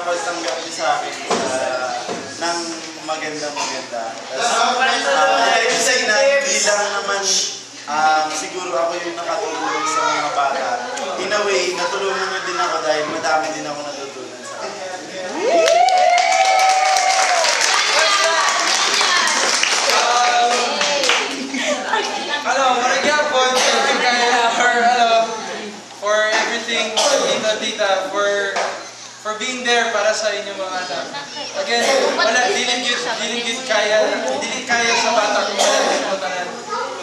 pagtanggap niyo sa akin ng maganda-maganda. Kasi na hindi lang naman siguro ako yung nakatulong sa mga bata. In a way, natulungan niyo din ako dahil madami din ako natutunan sa akin. Maragapon, thank you kaya for everything, tita, for being there para sa inyong mga anak. Again, dili kaya sa bata kung wala din mo tanan.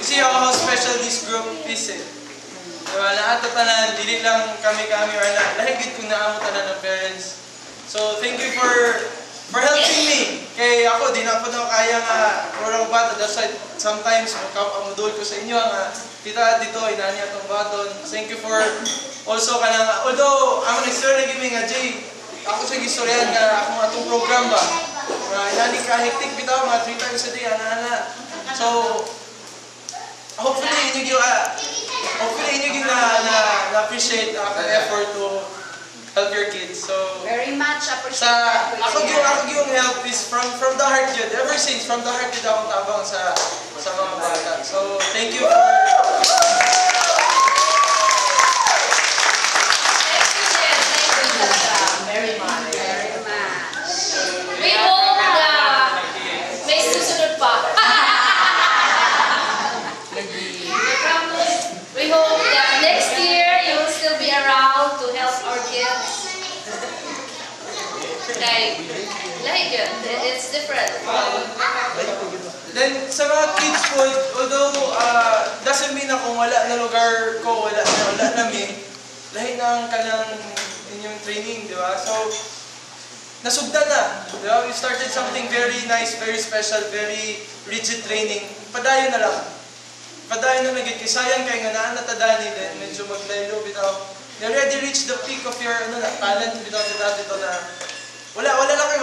Kasi how special this group is eh. Diba, lahat na tanan, dili lang kami or lahigit kung naamo tanan ng parents. So, thank you for helping me. Kaya ako, di na ako kaya nga kurang bata. That's why sometimes mudul ko sa inyo nga, tita, dito, inani atong baton. Thank you for also ka na, although, ako nag-story na giming nga, Jay, ako sa gistoryan nga, akong atong program ba? Inani ka, hectic bitaw, mga 3 times a day, ana-ana. So, hopefully, inyo yung na-appreciate ang effort to help your kids. So very much appreciate. Ako yung help is from the heart yun. Ever since from the heart yun akong tabang sa mga bata. So thank you for very much. We hope na may susunod pa. We hope that next year you will still be around to help our kids. Like it's different. Then sa mga kids po, although doesn't mean na kung wala na lugar ko, wala namin, lahi na ang kanang inyong training, di ba? So, nasugdan na. Di ba? We started something very nice, very special, very rigid training. Padayon na lang. Padayon na lang. Sayang kayo nga naanatadani din. Medyo maglaylo bitaw. You already reached the peak of your talent bitaw dito na wala namin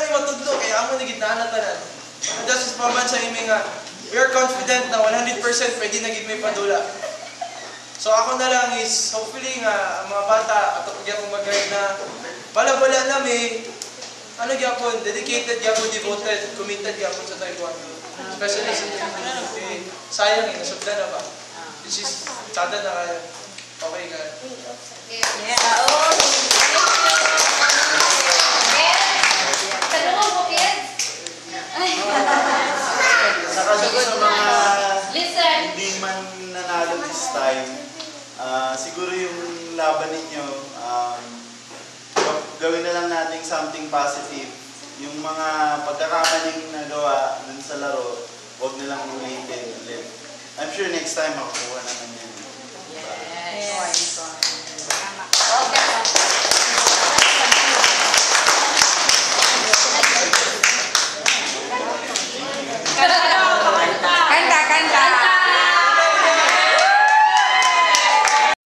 matudlo kaya amo nagid naanatanan. That's just paman sa imi nga we are confident na 100% pwede nagid may padula. So ako na lang is hopefully nga mga bata ato gyapon mag-guide na wala na may gyapon dedicated gyapon devoted committed gyapon sa taekwondo. Especially sa taekwondo. Sayang nasugdan na ba? Which is tada na kayo. Okay nga. Yeah. Tanong mo, kids? Saka sa mga hindi man nanalo this time, siguro yung laban ninyo, gawin na lang natin something positive. Yung mga pagkakamaling nagawa dun sa laro, huwag na lang ulitin ulit. I'm sure next time makukuha naman